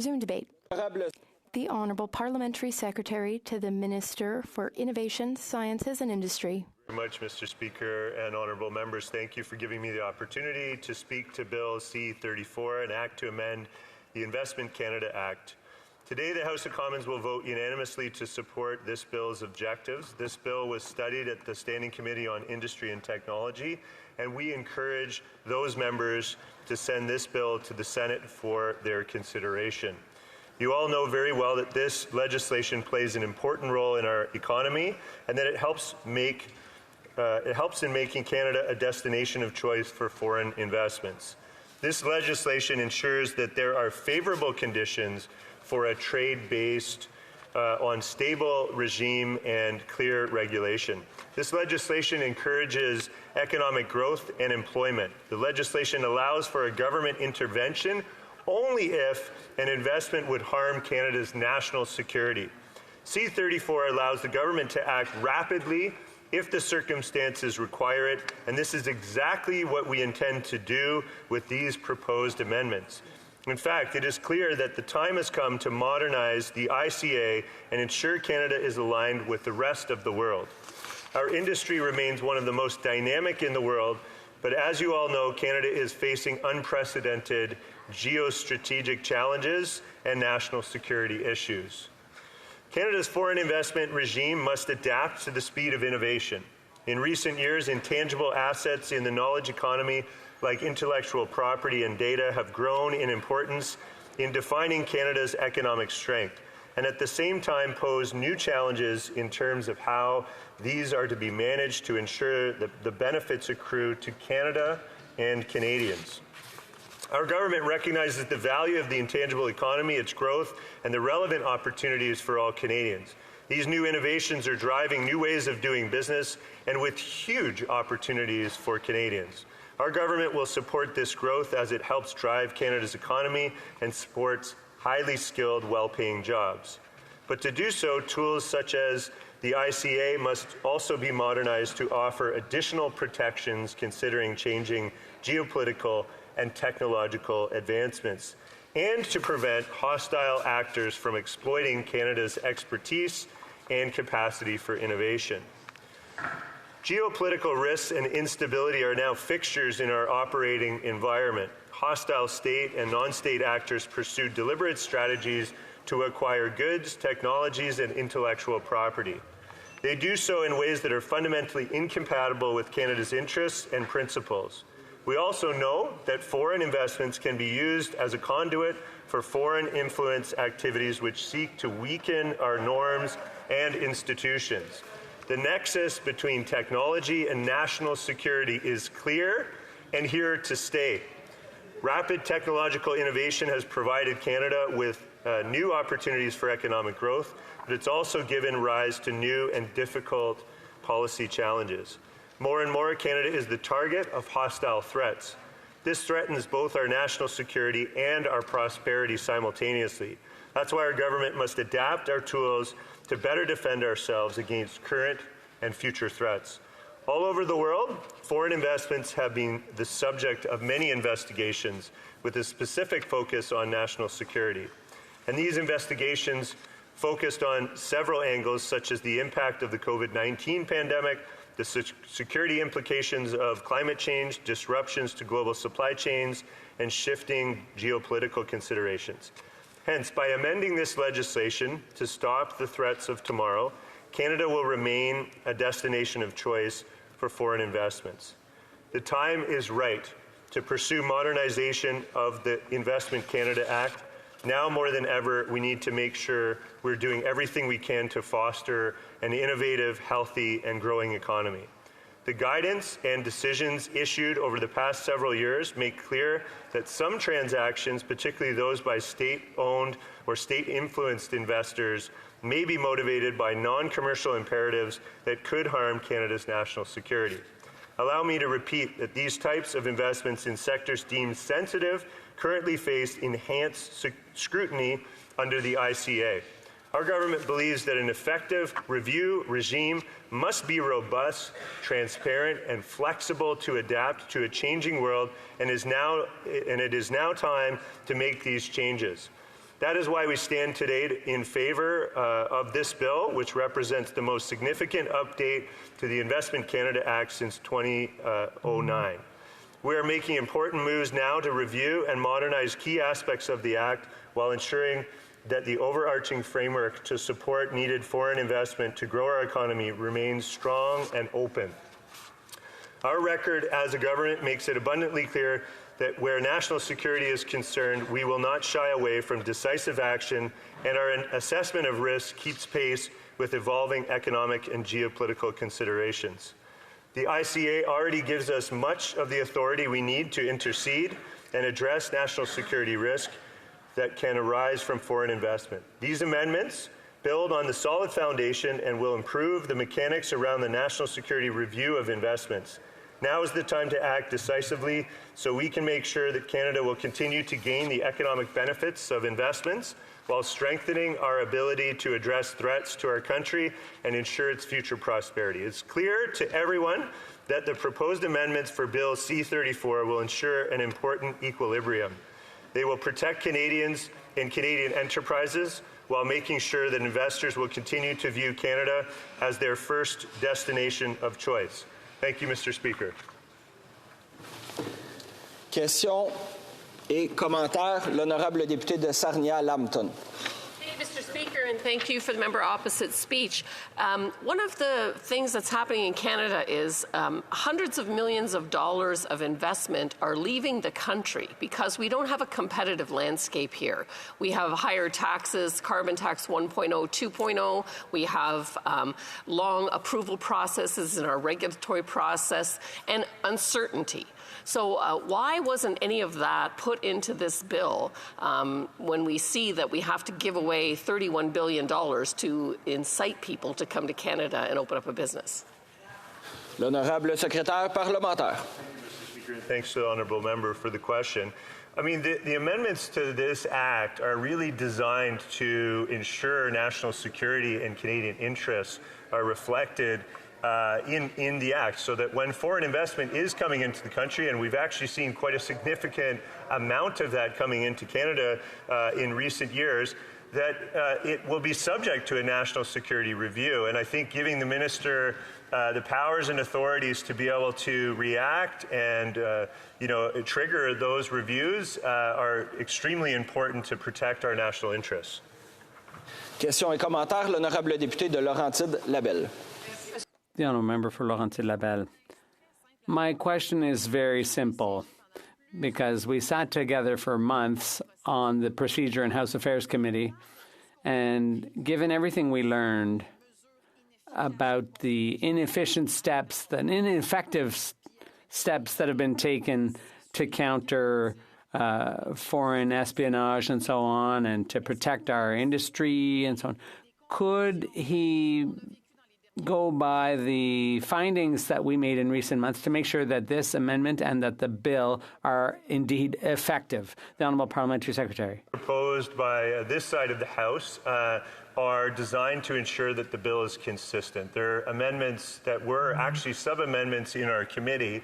Resume debate. The Honourable Parliamentary Secretary to the Minister for Innovation, Sciences and Industry. Very much, Mr. Speaker and honourable members. Thank you for giving me the opportunity to speak to Bill C34, an act to amend the Investment Canada Act. Today, the House of Commons will vote unanimously to support this bill's objectives. This bill was studied at the Standing Committee on Industry and Technology, and we encourage those members to send this bill to the Senate for their consideration. You all know very well that this legislation plays an important role in our economy and that it helps in making Canada a destination of choice for foreign investments. This legislation ensures that there are favourable conditions for a trade based on stable regime and clear regulation. This legislation encourages economic growth and employment. The legislation allows for a government intervention only if an investment would harm Canada's national security. C34 allows the government to act rapidly if the circumstances require it, and this is exactly what we intend to do with these proposed amendments. In fact, it is clear that the time has come to modernize the ICA and ensure Canada is aligned with the rest of the world. Our industry remains one of the most dynamic in the world, but as you all know, Canada is facing unprecedented geostrategic challenges and national security issues. Canada's foreign investment regime must adapt to the speed of innovation. In recent years, intangible assets in the knowledge economy like intellectual property and data have grown in importance in defining Canada's economic strength, and at the same time pose new challenges in terms of how these are to be managed to ensure that the benefits accrue to Canada and Canadians. Our government recognizes the value of the intangible economy, its growth, and the relevant opportunities for all Canadians. These new innovations are driving new ways of doing business and with huge opportunities for Canadians. Our government will support this growth as it helps drive Canada's economy and supports highly skilled, well-paying jobs. But to do so, tools such as the ICA must also be modernized to offer additional protections considering changing geopolitical and technological advancements, and to prevent hostile actors from exploiting Canada's expertise and capacity for innovation. Geopolitical risks and instability are now fixtures in our operating environment. Hostile state and non-state actors pursue deliberate strategies to acquire goods, technologies, and intellectual property. They do so in ways that are fundamentally incompatible with Canada's interests and principles. We also know that foreign investments can be used as a conduit for foreign influence activities which seek to weaken our norms and institutions. The nexus between technology and national security is clear and here to stay. Rapid technological innovation has provided Canada with new opportunities for economic growth, but it's also given rise to new and difficult policy challenges. More and more, Canada is the target of hostile threats. This threatens both our national security and our prosperity simultaneously. That's why our government must adapt our tools to better defend ourselves against current and future threats. All over the world, foreign investments have been the subject of many investigations with a specific focus on national security. And these investigations focused on several angles, such as the impact of the COVID-19 pandemic, the security implications of climate change, disruptions to global supply chains, and shifting geopolitical considerations. Hence, by amending this legislation to stop the threats of tomorrow, Canada will remain a destination of choice for foreign investments. The time is right to pursue modernization of the Investment Canada Act. Now more than ever, we need to make sure we're doing everything we can to foster an innovative, healthy, and growing economy. The guidance and decisions issued over the past several years make clear that some transactions, particularly those by state-owned or state-influenced investors, may be motivated by non-commercial imperatives that could harm Canada's national security. Allow me to repeat that these types of investments in sectors deemed sensitive currently face enhanced scrutiny under the ICA. Our government believes that an effective review regime must be robust, transparent, and flexible to adapt to a changing world, and it is now time to make these changes. That is why we stand today in favor of this bill, which represents the most significant update to the Investment Canada Act since 2009. We are making important moves now to review and modernize key aspects of the Act while ensuring that the overarching framework to support needed foreign investment to grow our economy remains strong and open. Our record as a government makes it abundantly clear that where national security is concerned, we will not shy away from decisive action, and our assessment of risk keeps pace with evolving economic and geopolitical considerations. The ICA already gives us much of the authority we need to intercede and address national security risk that can arise from foreign investment. These amendments build on the solid foundation and will improve the mechanics around the national security review of investments. Now is the time to act decisively so we can make sure that Canada will continue to gain the economic benefits of investments while strengthening our ability to address threats to our country and ensure its future prosperity. It's clear to everyone that the proposed amendments for Bill C34 will ensure an important equilibrium. They will protect Canadians and Canadian enterprises while making sure that investors will continue to view Canada as their first destination of choice. Thank you, Mr. Speaker. Questions et commentaires. L'honorable député de Sarnia-Lambton. Mr. Speaker, and thank you for the member opposite speech. One of the things that's happening in Canada is hundreds of millions of dollars of investment are leaving the country because we don't have a competitive landscape here. We have higher taxes, carbon tax 1.0, 2.0. We have long approval processes in our regulatory process and uncertainty. So why wasn't any of that put into this bill when we see that we have to give away $31 billion to incite people to come to Canada and open up a business? L'honorable secrétaire parlementaire. Thanks to the honourable member for the question. I mean, the amendments to this Act are really designed to ensure national security and Canadian interests are reflected in the Act, so that when foreign investment is coming into the country, and we've actually seen quite a significant amount of that coming into Canada in recent years, that it will be subject to a national security review. And I think giving the minister the powers and authorities to be able to react and trigger those reviews are extremely important to protect our national interests. Questions et commentaires. L'honorable député de Laurentide-Labelle. The honourable member for Laurentide-Labelle. My question is very simple, because we sat together for months on the Procedure and House Affairs Committee, and given everything we learned about the inefficient steps, the ineffective steps that have been taken to counter foreign espionage and so on, and to protect our industry and so on, could he go by the findings that we made in recent months to make sure that this amendment and that the bill are indeed effective? The Honourable Parliamentary Secretary. Proposed by this side of the House are designed to ensure that the bill is consistent. They're amendments that were actually sub-amendments in our committee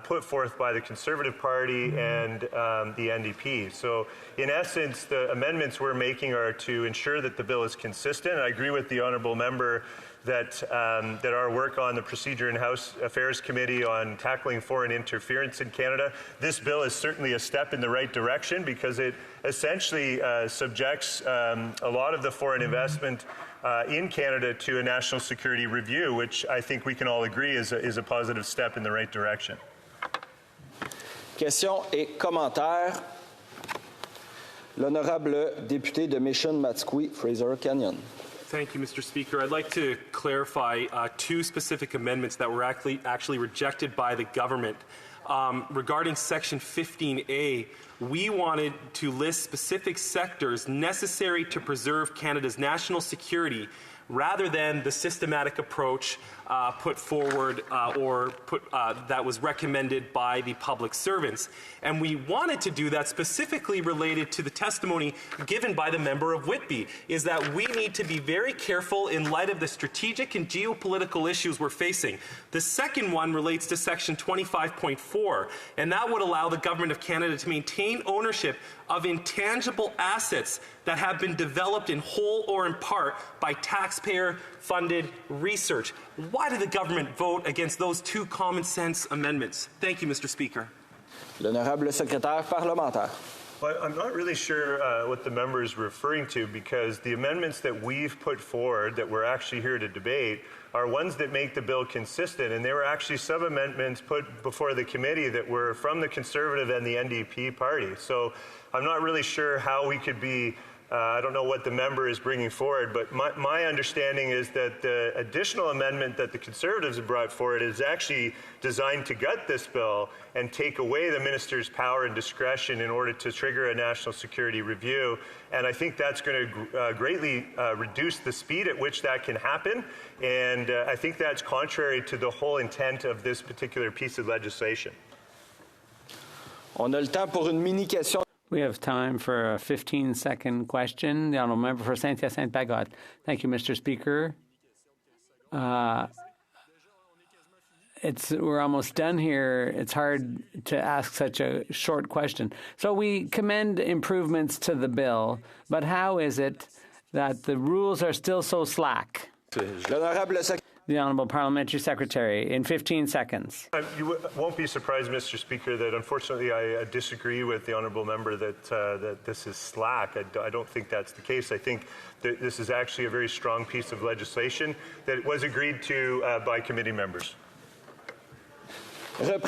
put forth by the Conservative Party and the NDP. So in essence, the amendments we're making are to ensure that the bill is consistent. I agree with the honourable member that our work on the Procedure and House Affairs Committee on tackling foreign interference in Canada, this bill is certainly a step in the right direction, because it essentially subjects a lot of the foreign investment in Canada to a national security review, which I think we can all agree is a positive step in the right direction. Questions et commentaires. L'honorable député de Mission-Matsqui, Fraser Canyon. Thank you, Mr. Speaker. I'd like to clarify two specific amendments that were actually rejected by the government. Regarding Section 15A, we wanted to list specific sectors necessary to preserve Canada's national security rather than the systematic approach put forward that was recommended by the public servants. And we wanted to do that specifically related to the testimony given by the member of Whitby, is that we need to be very careful in light of the strategic and geopolitical issues we're facing. The second one relates to Section 25.4, and that would allow the Government of Canada to maintain ownership of intangible assets that have been developed in whole or in part by taxpayer-funded research. Why did the government vote against those two common-sense amendments? Thank you, Mr. Speaker. L'honorable secrétaire parlementaire. Well, I'm not really sure what the member is referring to, because the amendments that we've put forward that we're actually here to debate are ones that make the bill consistent, and there were actually some amendments put before the committee that were from the Conservative and the NDP party. So I'm not really sure how we could be I don't know what the member is bringing forward, but my understanding is that the additional amendment that the Conservatives have brought forward is actually designed to gut this bill and take away the minister's power and discretion in order to trigger a national security review. And I think that's going to greatly reduce the speed at which that can happen. And I think that's contrary to the whole intent of this particular piece of legislation. On a le temps pour une mini question. We have time for a 15-second question. The honourable member for Saint-Hyacinthe-Bagotte. Thank you, Mr. Speaker. We're almost done here. It's hard to ask such a short question. So we commend improvements to the bill, but how is it that the rules are still so slack? The Honourable Parliamentary Secretary, in 15 seconds. You won't be surprised, Mr. Speaker, that unfortunately I disagree with the Honourable Member that this is slack. I don't think that's the case. I think that this is actually a very strong piece of legislation that was agreed to by committee members. Reprise.